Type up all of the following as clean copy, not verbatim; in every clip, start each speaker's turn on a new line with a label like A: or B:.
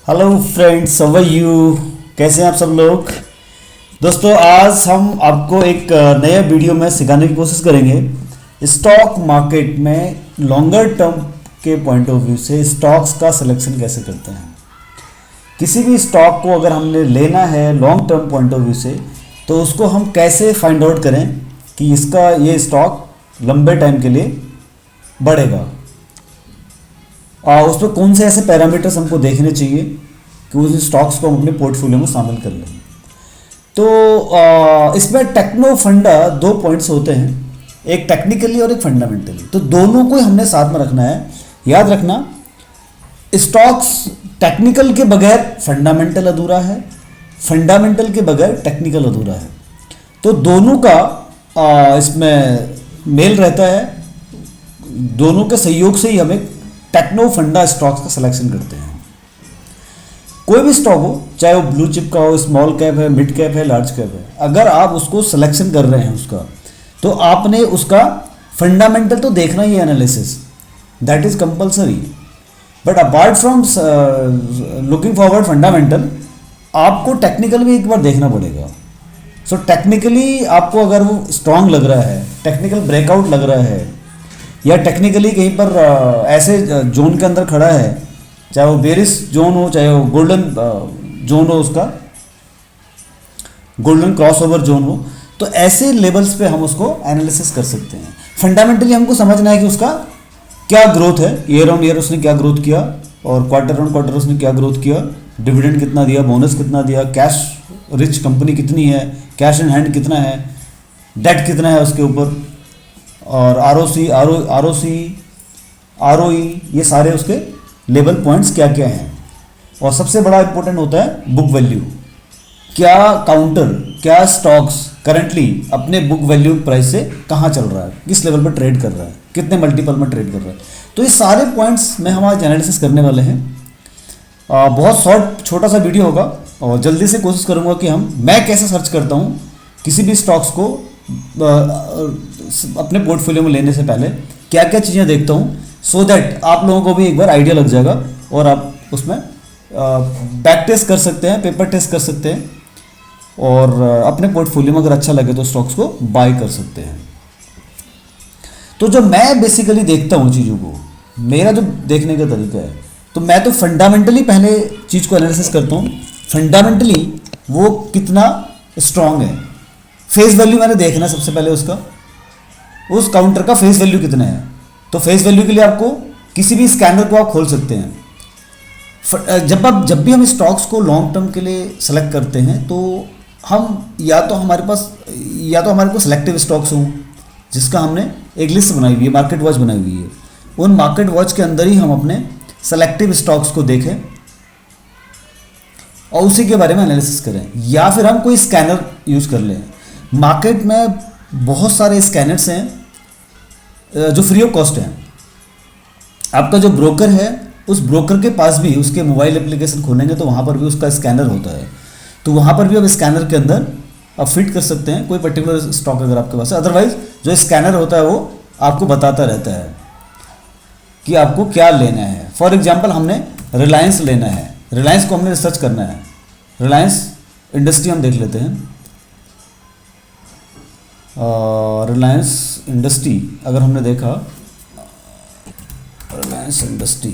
A: Hello friends, how are you? कैसे हैं आप सब लोग? दोस्तों, आज हम आपको एक नया वीडियो में सिखाने की कोशिश करेंगे स्टॉक मार्केट में लॉन्गर टर्म के पॉइंट ऑफ व्यू से स्टॉक्स का सिलेक्शन कैसे करते हैं। किसी भी स्टॉक को अगर हमने लेना है long term point of view से, तो उसको हम कैसे फाइंड आउट करें कि इसका ये स्टॉक लंबे टाइम के लिए बढ़ेगा। उस पर कौन से ऐसे पैरामीटर्स हमको देखने चाहिए कि उस स्टॉक्स को हम अपने पोर्टफोलियो में शामिल कर लें। तो इसमें टेक्नो फंडा दो पॉइंट्स होते हैं, एक टेक्निकली और एक फंडामेंटली। तो दोनों को हमने साथ में रखना है। याद रखना, स्टॉक्स टेक्निकल के बगैर फंडामेंटल अधूरा है, फंडामेंटल के बगैर टेक्निकल अधूरा है। तो दोनों का इसमें मेल रहता है। दोनों के सहयोग से ही हमें टेक्नो फंडा स्टॉक्स का सिलेक्शन करते हैं। कोई भी स्टॉक हो, चाहे वो ब्लू चिप का हो, स्मॉल कैप है, मिड कैप है, लार्ज कैप है, अगर आप उसको सिलेक्शन कर रहे हैं उसका, तो आपने उसका फंडामेंटल तो देखना ही है, analysis that is compulsory. But apart from looking forward fundamental, आपको टेक्निकल भी एक बार देखना पड़ेगा। सो टेक्निकली आपको अगर वो स्ट्रांग लग रहा है, टेक्निकल ब्रेकआउट लग रहा है, या टेक्निकली कहीं पर ऐसे जोन के अंदर खड़ा है, चाहे वो बेरिश जोन हो, चाहे वो गोल्डन जोन हो, उसका गोल्डन क्रॉसओवर जोन हो, तो ऐसे लेवल्स पे हम उसको एनालिसिस कर सकते हैं। फंडामेंटली हमको समझना है कि उसका क्या ग्रोथ है, ईयर ऑन ईयर उसने क्या ग्रोथ किया, और क्वार्टर ऑन क्वार्टर उसने क्या ग्रोथ किया, डिविडेंड कितना दिया, बोनस कितना दिया, कैश रिच कंपनी कितनी है, कैश इन हैंड कितना है, डेट कितना है उसके ऊपर, और ROE, ये सारे उसके लेवल पॉइंट्स क्या क्या हैं। और सबसे बड़ा इंपॉर्टेंट होता है बुक वैल्यू। क्या काउंटर, क्या स्टॉक्स करंटली अपने बुक वैल्यू प्राइस से कहाँ चल रहा है, किस लेवल पर ट्रेड कर रहा है, कितने मल्टीपल में ट्रेड कर रहा है। तो ये सारे पॉइंट्स में हम आज एनालिसिस करने वाले हैं। बहुत शॉर्ट छोटा सा वीडियो होगा, और जल्दी से कोशिश करूँगा कि मैं कैसे सर्च करता हूँ किसी भी स्टॉक्स को अपने पोर्टफोलियो में लेने से पहले, क्या क्या चीज़ें देखता हूँ, सो दैट आप लोगों को भी एक बार आइडिया लग जाएगा और आप उसमें बैक टेस्ट कर सकते हैं, पेपर टेस्ट कर सकते हैं, और अपने पोर्टफोलियो में अगर अच्छा लगे तो स्टॉक्स को बाय कर सकते हैं। तो जो मैं बेसिकली देखता हूँ चीज़ों को, मेरा जो देखने का तरीका है, तो मैं तो फंडामेंटली पहले चीज़ को एनालिसिस करता हूँ। फंडामेंटली वो कितना स्ट्रांग है, फेस वैल्यू मैंने देखना सबसे पहले उसका, उस काउंटर का फेस वैल्यू कितना है। तो फेस वैल्यू के लिए आपको किसी भी स्कैनर को आप खोल सकते हैं। जब भी हम स्टॉक्स को लॉन्ग टर्म के लिए सेलेक्ट करते हैं, तो हम या तो हमारे को सेलेक्टिव स्टॉक्स हों, जिसका हमने एक लिस्ट बनाई हुई है, मार्केट वॉच बनाई हुई है। उन मार्केट वॉच के अंदर ही हम अपने सेलेक्टिव स्टॉक्स को देखें और उसी के बारे में एनालिसिस करें, या फिर हम कोई स्कैनर यूज़ कर लें। मार्केट में बहुत सारे स्कैनर्स हैं जो फ्री ऑफ कॉस्ट हैं। आपका जो ब्रोकर है, उस ब्रोकर के पास भी उसके मोबाइल एप्लीकेशन खोलेंगे तो वहाँ पर भी उसका स्कैनर होता है। तो वहाँ पर भी आप स्कैनर के अंदर आप फिट कर सकते हैं कोई पर्टिकुलर स्टॉक अगर आपके पास है। अदरवाइज जो स्कैनर होता है वो आपको बताता रहता है कि आपको क्या लेना है। फॉर एग्जाम्पल, हमने रिलायंस लेना है, रिलायंस को हमने रिसर्च करना है। रिलायंस इंडस्ट्री हम देख लेते हैं। रिलायंस इंडस्ट्री अगर हमने देखा, रिलायंस इंडस्ट्री,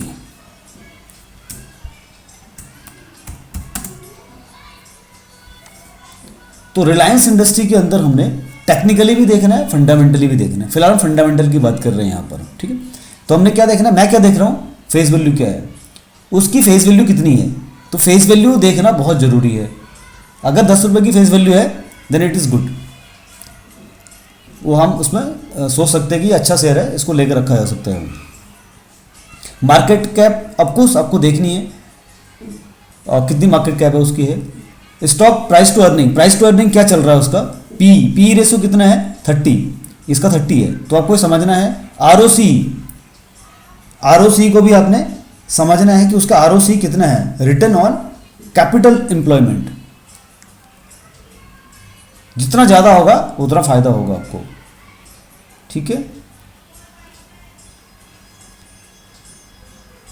A: तो रिलायंस इंडस्ट्री के अंदर हमने टेक्निकली भी देखना है, फंडामेंटली भी देखना है। फिलहाल हम फंडामेंटल की बात कर रहे हैं यहाँ पर, ठीक है। तो हमने क्या देखना है, मैं क्या देख रहा हूँ, फेस वैल्यू क्या है, उसकी फेस वैल्यू कितनी है। तो फेस वैल्यू देखना बहुत ज़रूरी है। अगर 10 रुपये की फेस वैल्यू है, देन इट इज़ गुड। वो हम उसमें सोच सकते हैं कि अच्छा शेयर है, इसको लेकर रखा जा सकता है। मार्केट कैप ऑफकोर्स आपको देखनी है, और कितनी मार्केट कैप है उसकी है। स्टॉक प्राइस टू अर्निंग क्या चल रहा है उसका, पी रेशियो कितना है, 30, इसका 30 है। तो आपको समझना है ROC को भी आपने समझना है कि उसका ROC कितना है, रिटर्न ऑन कैपिटल एम्प्लॉयमेंट। जितना ज़्यादा होगा उतना फ़ायदा होगा आपको, ठीक है।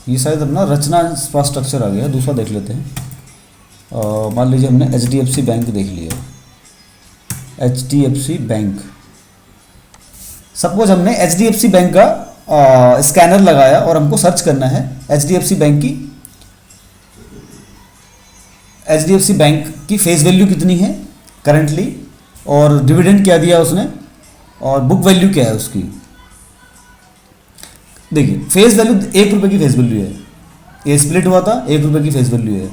A: ये शायद अपना रचना इंफ्रास्ट्रक्चर आ गया, दूसरा देख लेते हैं। मान लीजिए हमने HDFC बैंक देख लिया, HDFC बैंक। सपोज हमने HDFC बैंक का स्कैनर लगाया और हमको सर्च करना है HDFC बैंक की फेस वैल्यू कितनी है करंटली, और डिविडेंड क्या दिया उसने, और बुक वैल्यू क्या है उसकी। देखिए फेस वैल्यू 1 रुपये की फेस वैल्यू है, ये स्प्लिट हुआ था 1 रुपये की फेस वैल्यू है,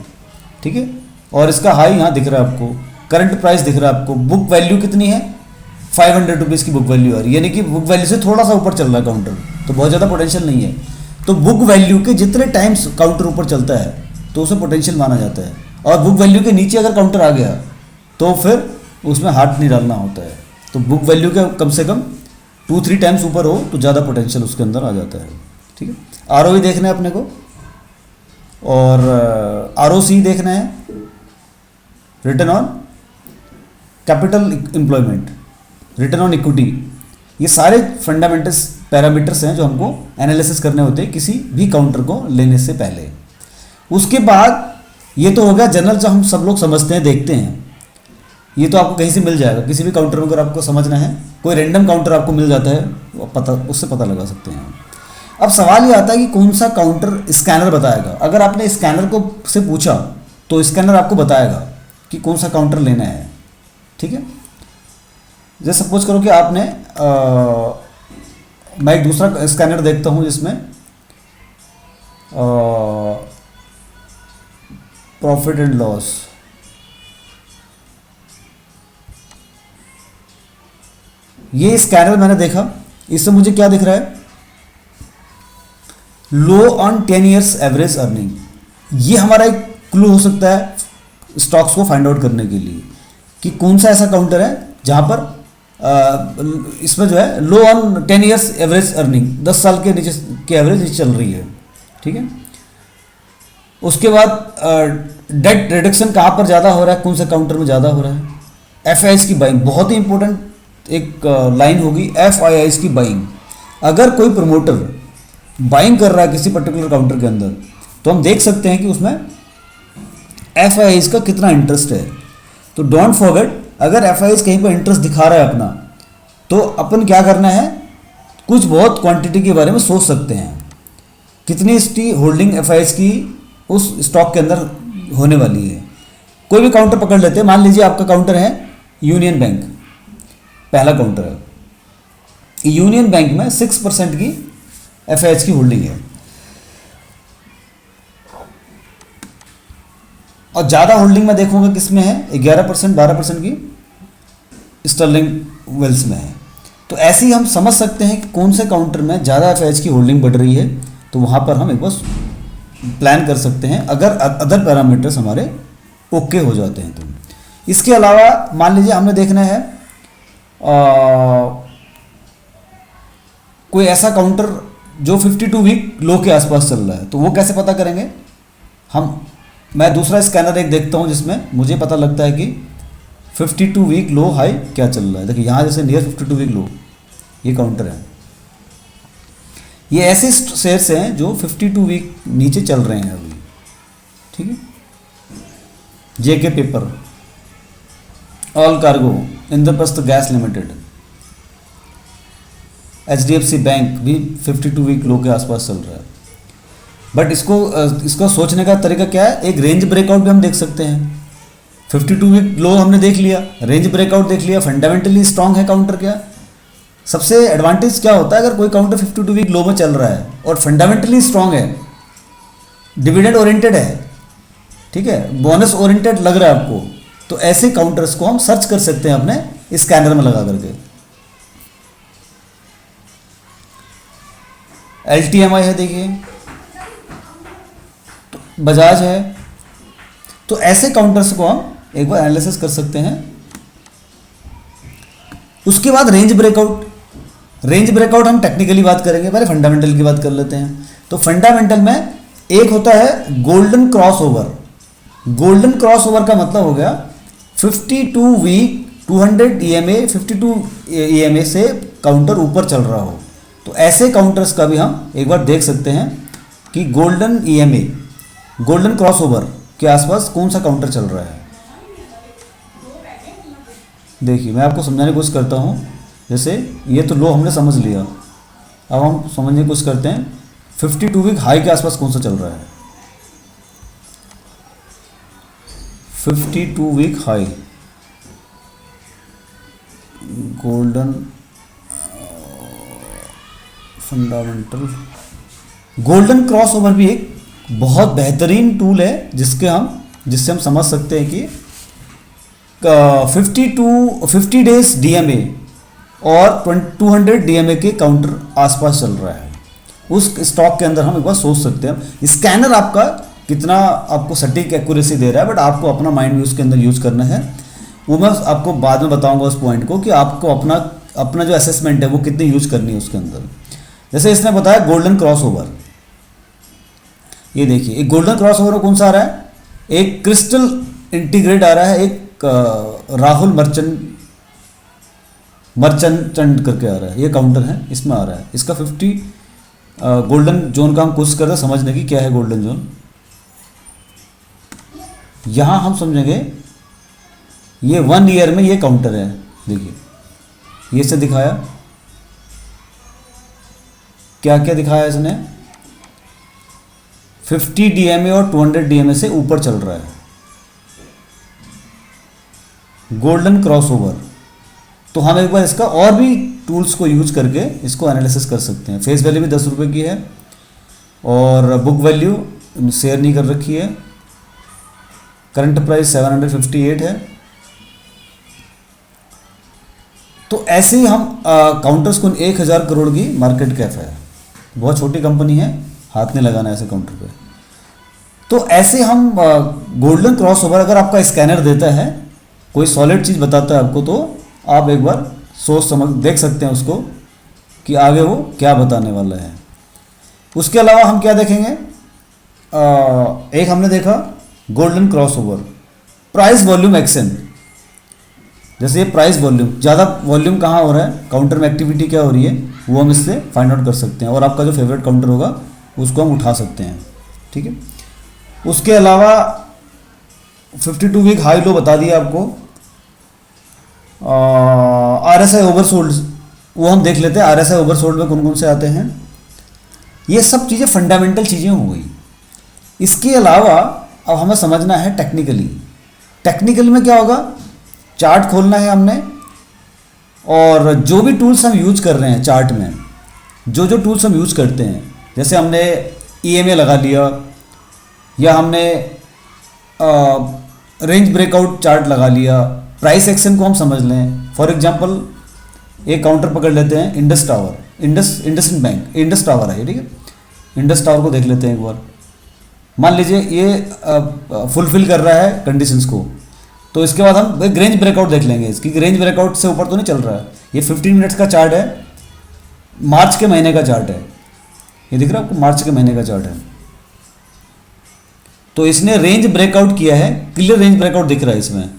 A: ठीक है। और इसका हाई यहाँ दिख रहा है आपको, करंट प्राइस दिख रहा है आपको, बुक वैल्यू कितनी है 500 रुपीज़ की बुक वैल्यू आ रही है, यानी कि बुक वैल्यू से थोड़ा सा ऊपर चल रहा है काउंटर, तो बहुत ज़्यादा पोटेंशियल नहीं है। तो बुक वैल्यू के जितने टाइम्स काउंटर ऊपर चलता है तो उसे पोटेंशियल माना जाता है, और बुक वैल्यू के नीचे अगर काउंटर आ गया तो फिर उसमें हाथ नहीं डालना होता है। तो बुक वैल्यू के कम से कम 2-3 टाइम्स ऊपर हो तो ज़्यादा पोटेंशियल उसके अंदर आ जाता है, ठीक है। ROE देखना है अपने को, और ROC देखना है, return on capital employment, return on equity. ये सारे फंडामेंटल्स पैरामीटर्स हैं जो हमको एनालिसिस करने होते हैं किसी भी काउंटर को लेने से पहले। उसके बाद ये तो हो गया जनरल जो हम सब लोग समझते हैं देखते हैं, ये तो आपको कहीं से मिल जाएगा, किसी भी काउंटर में अगर आपको समझना है, कोई रैंडम काउंटर आपको मिल जाता है, उससे पता लगा सकते हैं। अब सवाल ये आता है कि कौन सा काउंटर स्कैनर बताएगा। अगर आपने स्कैनर को से पूछा तो स्कैनर आपको बताएगा कि कौन सा काउंटर लेना है, ठीक है। जैसे सपोज करो कि आपने मैं एक दूसरा स्कैनर देखता हूँ जिसमें प्रॉफिट एंड लॉस, ये स्कैनर मैंने देखा, इससे मुझे क्या दिख रहा है, लो ऑन 10 ईयर्स एवरेज अर्निंग। ये हमारा एक क्लू हो सकता है स्टॉक्स को फाइंड आउट करने के लिए कि कौन सा ऐसा काउंटर है जहां पर इसमें जो है लो ऑन 10 ईयर्स एवरेज अर्निंग, 10 साल के नीचे की एवरेज चल रही है, ठीक है। उसके बाद डेट रिडक्शन कहाँ पर ज़्यादा हो रहा है, कौन से काउंटर में ज़्यादा हो रहा है। FIIs की बाइंग, बहुत ही इंपॉर्टेंट एक लाइन होगी, FIIs की बाइंग। अगर कोई प्रमोटर बाइंग कर रहा है किसी पर्टिकुलर काउंटर के अंदर तो हम देख सकते हैं कि उसमें FIIs का कितना इंटरेस्ट है। तो डोंट फॉरगेट, अगर FIIs कहीं पर इंटरेस्ट दिखा रहा है अपना, तो अपन क्या करना है, कुछ बहुत क्वांटिटी के बारे में सोच सकते हैं, कितनी इसकी होल्डिंग FIIs की उस स्टॉक के अंदर होने वाली है। कोई भी काउंटर पकड़ लेते हैं, मान लीजिए आपका काउंटर है यूनियन बैंक, पहला काउंटर है यूनियन बैंक में 6% की FIIs की होल्डिंग है, और ज़्यादा होल्डिंग में देखूंगा किसमें है, 11% 12% की स्टर्लिंग वेल्स में है। तो ऐसे ही हम समझ सकते हैं कि कौन से काउंटर में ज़्यादा FIIs की होल्डिंग बढ़ रही है, तो वहाँ पर हम एक बार प्लान कर सकते हैं अगर अदर पैरामीटर्स हमारे ओके हो जाते हैं। तो इसके अलावा मान लीजिए हमने देखना है कोई ऐसा काउंटर जो 52 वीक लो के आसपास चल रहा है, तो वो कैसे पता करेंगे मैं दूसरा स्कैनर एक देखता हूं जिसमें मुझे पता लगता है कि 52 वीक लो हाई क्या चल रहा है। देखिए यहाँ जैसे नियर 52 वीक लो ये काउंटर है, ये ऐसे शेयर्स हैं जो 52 वीक नीचे चल रहे हैं अभी, ठीक है। JK paper, all cargo, Indraprastha gas limited, HDFC bank भी 52 वीक लो के आसपास चल रहा है। बट इसको सोचने का तरीका क्या है, एक रेंज ब्रेकआउट भी हम देख सकते हैं। 52 वीक लो हमने देख लिया, रेंज ब्रेकआउट देख लिया, फंडामेंटली स्ट्रांग है काउंटर। क्या सबसे एडवांटेज क्या होता है, अगर कोई काउंटर 52 वीक लो में चल रहा है और फंडामेंटली स्ट्रांग है, डिविडेंड ओरिएंटेड है, ठीक है, बोनस ओरिएंटेड लग रहा है आपको, तो ऐसे काउंटर्स को हम सर्च कर सकते हैं अपने स्कैनर में लगा करके। LTMI है, देखिए तो बजाज है, तो ऐसे काउंटर्स को हम एक बार एनालिसिस कर सकते हैं। उसके बाद रेंज ब्रेकआउट हम टेक्निकली बात करेंगे, पहले फंडामेंटल की बात कर लेते हैं। तो फंडामेंटल में एक होता है गोल्डन क्रॉसओवर। गोल्डन क्रॉसओवर का मतलब हो गया 52 वीक 200 EMA 52 EMA से काउंटर ऊपर चल रहा हो, तो ऐसे काउंटर्स का भी हम एक बार देख सकते हैं कि गोल्डन ईएमए, गोल्डन क्रॉसओवर के आसपास कौन सा काउंटर चल रहा है। देखिए मैं आपको समझाने की कोशिश करता हूँ। जैसे ये तो लो हमने समझ लिया, अब हम समझने की कोशिश करते हैं 52 वीक हाई के आसपास कौन सा चल रहा है। 52 week high golden fundamental, golden crossover भी एक बहुत बेहतरीन टूल है जिससे हम समझ सकते हैं कि 50 डेज डीएमए और 200 डीएमए के काउंटर आसपास चल रहा है। उस स्टॉक के अंदर हम एक बार सोच सकते हैं। स्कैनर आपका कितना आपको सटीक एक्यूरेसी दे रहा है, बट आपको अपना माइंड भी उसके अंदर यूज़ करना है। वो मैं आपको बाद में बताऊंगा उस पॉइंट को कि आपको अपना जो असेसमेंट है वो कितनी यूज़ करनी है उसके अंदर। जैसे इसने बताया गोल्डन क्रॉसओवर, ये देखिए एक गोल्डन क्रॉसओवर कौन सा आ रहा है, एक क्रिस्टल इंटीग्रेट आ रहा है, एक राहुल मर्चेंट करके आ रहा है, ये काउंटर है, इसमें आ रहा है। इसका 50 गोल्डन जोन का हम कोशिश करते हैं समझने की क्या है गोल्डन जोन। यहां हम समझेंगे ये 1 ईयर में ये काउंटर है। देखिए ये से दिखाया, क्या क्या दिखाया इसने, 50 डीएमए और 200 डीएमए से ऊपर चल रहा है गोल्डन क्रॉसओवर। तो हम एक बार इसका और भी टूल्स को यूज करके इसको एनालिसिस कर सकते हैं। फेस वैल्यू भी 10 रुपये की है और बुक वैल्यू शेयर नहीं कर रखी है, करंट प्राइस 758 है। तो ऐसे ही हम काउंटर्स को 1000 करोड़ की मार्केट कैप है, बहुत छोटी कंपनी है, हाथ नहीं लगाना ऐसे काउंटर पे। तो ऐसे हम गोल्डन क्रॉसओवर अगर आपका स्कैनर देता है, कोई सॉलिड चीज़ बताता है आपको, तो आप एक बार सोच समझ देख सकते हैं उसको कि आगे वो क्या बताने वाला है। उसके अलावा हम क्या देखेंगे, एक हमने देखा golden crossover, price volume action. जैसे ये प्राइस वॉल्यूम, ज़्यादा वॉल्यूम कहाँ हो रहा है, काउंटर में एक्टिविटी क्या हो रही है, वो हम इससे फाइंड आउट कर सकते हैं और आपका जो फेवरेट काउंटर होगा उसको हम उठा सकते हैं। ठीक है, उसके अलावा 52 वीक हाई लो बता दिया आपको। RSI ओवरसोल्ड वो हम देख लेते हैं, RSI ओवरसोल्ड में कौन कौन से आते हैं। ये सब चीज़ें फंडामेंटल चीज़ें हो गई। इसके अलावा अब हमें समझना है टेक्निकली में क्या होगा, चार्ट खोलना है हमने, और जो भी टूल्स हम यूज कर रहे हैं चार्ट में, जो टूल्स हम यूज करते हैं, जैसे हमने EMA लगा लिया या हमने रेंज ब्रेकआउट चार्ट लगा लिया, प्राइस एक्शन को हम समझ लें। फॉर एग्जांपल एक काउंटर पकड़ लेते हैं, Indus tower, IndusInd bank, Indus tower है, ठीक है, इंडस टावर को देख लेते हैं एक बार। मान लीजिए ये फुलफिल कर रहा है कंडीशंस को, तो इसके बाद हम एक रेंज ब्रेकआउट देख लेंगे इसकी, रेंज ब्रेकआउट से ऊपर तो नहीं चल रहा है। ये 15 मिनट्स का चार्ट है, मार्च के महीने का चार्ट है, ये दिख रहा है आपको, मार्च के महीने का चार्ट है। तो इसने रेंज ब्रेकआउट किया है, क्लियर रेंज ब्रेकआउट दिख रहा है इसमें,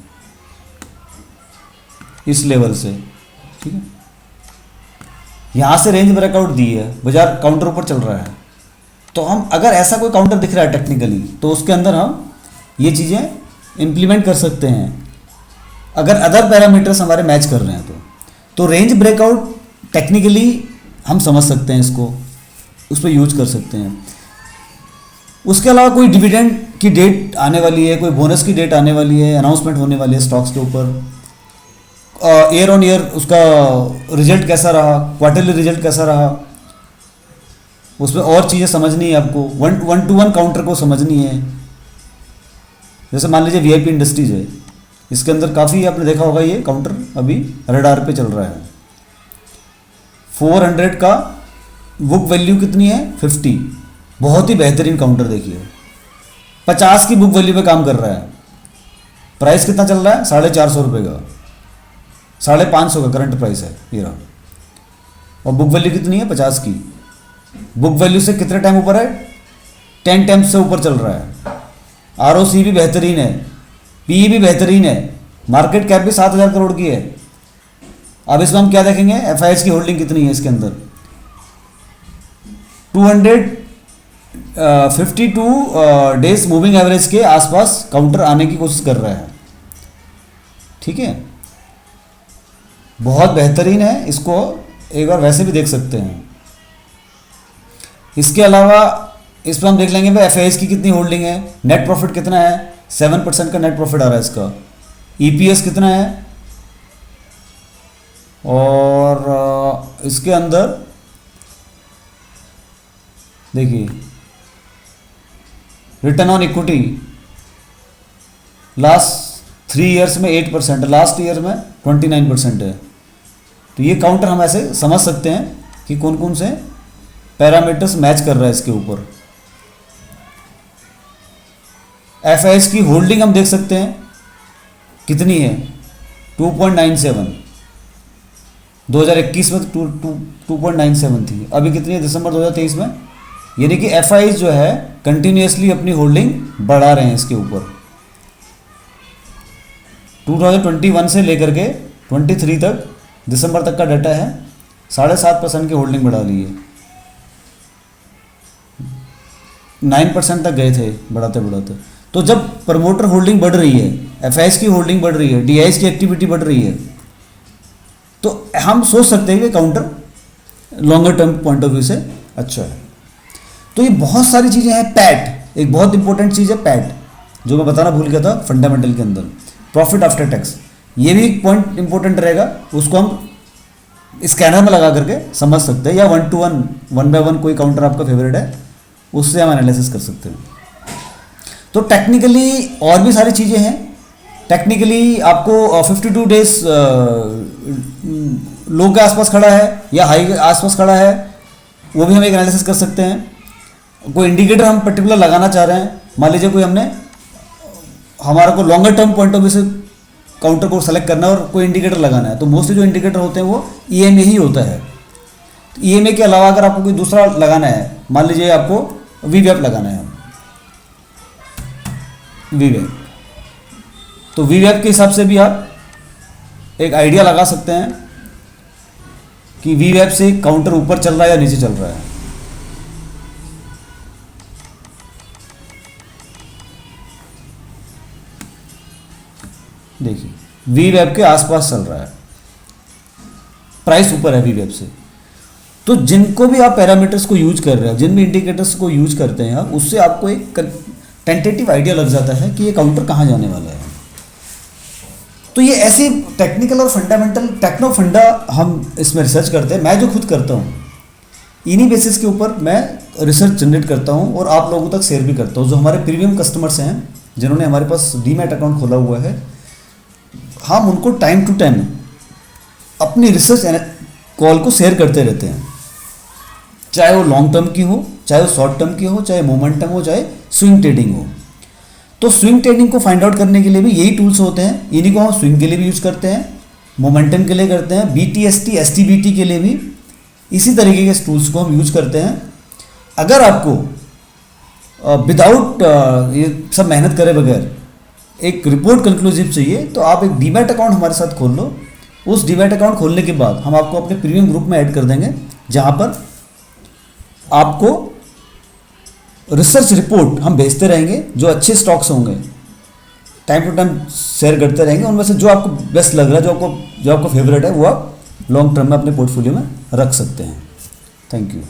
A: इस लेवल से, ठीक है, यहां से रेंज ब्रेकआउट दी है, बाजार काउंटर ऊपर चल रहा है। तो हम अगर ऐसा कोई काउंटर दिख रहा है टेक्निकली, तो उसके अंदर हम ये चीज़ें इंप्लीमेंट कर सकते हैं अगर अदर पैरामीटर्स हमारे मैच कर रहे हैं तो रेंज ब्रेकआउट टेक्निकली हम समझ सकते हैं, इसको उस पर यूज कर सकते हैं। उसके अलावा कोई डिविडेंड की डेट आने वाली है, कोई बोनस की डेट आने वाली है, अनाउंसमेंट होने वाली है स्टॉक्स के ऊपर, ईयर ऑन ईयर उसका रिजल्ट कैसा रहा, क्वार्टरली रिजल्ट कैसा रहा, उसमें और चीज़ें समझनी है आपको, 1-to-1 काउंटर को समझनी है। जैसे मान लीजिए VIP इंडस्ट्रीज है, इसके अंदर काफ़ी आपने देखा होगा ये काउंटर अभी रडार पे चल रहा है। 400 का बुक वैल्यू कितनी है, 50, बहुत ही बेहतरीन काउंटर। देखिए 50 की बुक वैल्यू पे काम कर रहा है, प्राइस कितना चल रहा है, 450 रुपये का, 550 का करंट प्राइस है ये रहा, और बुक वैल्यू कितनी है, 50 की। बुक वैल्यू से कितने टाइम ऊपर है, 10 टाइम्स से ऊपर चल रहा है। ROC भी बेहतरीन है, PE भी बेहतरीन है, मार्केट कैप भी 7000 करोड़ की है। अब इसमें हम क्या देखेंगे, FIS की होल्डिंग कितनी है इसके अंदर, 52 डेज मूविंग एवरेज के आसपास काउंटर आने की कोशिश कर रहा है। ठीक है, बहुत बेहतरीन है, इसको एक बार वैसे भी देख सकते हैं। इसके अलावा इस पर हम देख लेंगे भाई एफ की कितनी होल्डिंग है, नेट प्रॉफिट कितना है, 7% का नेट प्रॉफिट आ रहा है इसका, ईपीएस कितना है, और इसके अंदर देखिए return on equity last 3 years में 8%, लास्ट ईयर में 29% है। तो ये काउंटर हम ऐसे समझ सकते हैं कि कौन कौन से पैरामीटर्स मैच कर रहा है इसके ऊपर। एफ की होल्डिंग हम देख सकते हैं कितनी है, 2.97, 2021 में 2.97 थी, अभी कितनी है दिसंबर 2023 में। यानी कि एफ जो है कंटिन्यूसली अपनी होल्डिंग बढ़ा रहे हैं इसके ऊपर। 2021 से लेकर के 23 तक, दिसंबर तक का डाटा है, 7.5% की होल्डिंग बढ़ा ली है। 9% तक गए थे बढ़ाते बढ़ाते। तो जब प्रमोटर होल्डिंग बढ़ रही है, एफ की होल्डिंग बढ़ रही है, डी की एक्टिविटी बढ़ रही है, तो हम सोच सकते हैं कि counter longer term point of view से अच्छा है। तो ये बहुत सारी चीज़ें हैं। पैट एक बहुत इंपॉर्टेंट चीज़ है, पैट जो मैं बताना भूल गया था फंडामेंटल के अंदर, प्रॉफिट आफ्टर टैक्स, ये भी एक पॉइंट इंपॉर्टेंट रहेगा, उसको हम स्कैनर में लगा करके समझ सकते हैं, या 1 to 1, 1 by 1 कोई काउंटर आपका फेवरेट है उससे हम एनालिसिस कर सकते हैं। तो टेक्निकली और भी सारी चीज़ें हैं। टेक्निकली आपको 52 डेज लो के आसपास खड़ा है या हाई के आसपास खड़ा है, वो भी हम एक एनालिसिस कर सकते हैं। कोई इंडिकेटर हम पर्टिकुलर लगाना चाह रहे हैं, मान लीजिए कोई हमने, हमारा को longer term point of view से काउंटर को सेलेक्ट करना है और कोई इंडिकेटर लगाना है, तो मोस्टली जो इंडिकेटर होते हैं वो ईएमए ही होता है। ईएमए के अलावा अगर आपको कोई दूसरा लगाना है, मान लीजिए आपको वीवैप लगाना है, वीवैप, तो वीवैप के हिसाब से भी आप एक आइडिया लगा सकते हैं कि वीवैप से काउंटर ऊपर चल रहा है या नीचे चल रहा है। देखिए वीवैप के आसपास चल रहा है, प्राइस ऊपर है वीवैप से। तो जिनको भी आप पैरामीटर्स को यूज कर रहे हैं, जिन भी इंडिकेटर्स को यूज करते हैं आप, उससे आपको एक टेंटेटिव आइडिया लग जाता है कि ये काउंटर कहाँ जाने वाला है। तो ये ऐसे टेक्निकल और फंडामेंटल टेक्नो फंडा हम इसमें रिसर्च करते हैं। मैं जो खुद करता हूँ, इन्हीं बेसिस के ऊपर मैं रिसर्च जनरेट करता हूँ और आप लोगों तक शेयर भी करता हूँ। जो हमारे प्रीमियम कस्टमर्स हैं, जिन्होंने हमारे पास डीमैट अकाउंट खोला हुआ है, हम उनको टाइम टू टाइम अपनी रिसर्च कॉल को शेयर करते रहते हैं, चाहे वो लॉन्ग टर्म की हो, चाहे वो शॉर्ट टर्म की हो, चाहे मोमेंटम हो, चाहे स्विंग ट्रेडिंग हो। तो स्विंग ट्रेडिंग को फाइंड आउट करने के लिए भी यही टूल्स होते हैं, इन्हीं को हम स्विंग के लिए भी यूज़ करते हैं, मोमेंटम के लिए करते हैं, BTST STBT के लिए भी इसी तरीके के टूल्स को हम यूज करते हैं। अगर आपको विदाउट ये सब मेहनत करे बगैर एक रिपोर्ट कंक्लूसिव चाहिए, तो आप एक डीमैट अकाउंट हमारे साथ खोल लो। उस डीमैट अकाउंट खोलने के बाद हम आपको अपने प्रीमियम ग्रुप में ऐड कर देंगे, जहाँ पर आपको रिसर्च रिपोर्ट हम भेजते रहेंगे, जो अच्छे स्टॉक्स होंगे टाइम टू टाइम शेयर करते रहेंगे। उनमें से जो आपको बेस्ट लग रहा है, जो आपको फेवरेट है, वो आप लॉन्ग टर्म में अपने पोर्टफोलियो में रख सकते हैं। Thank you.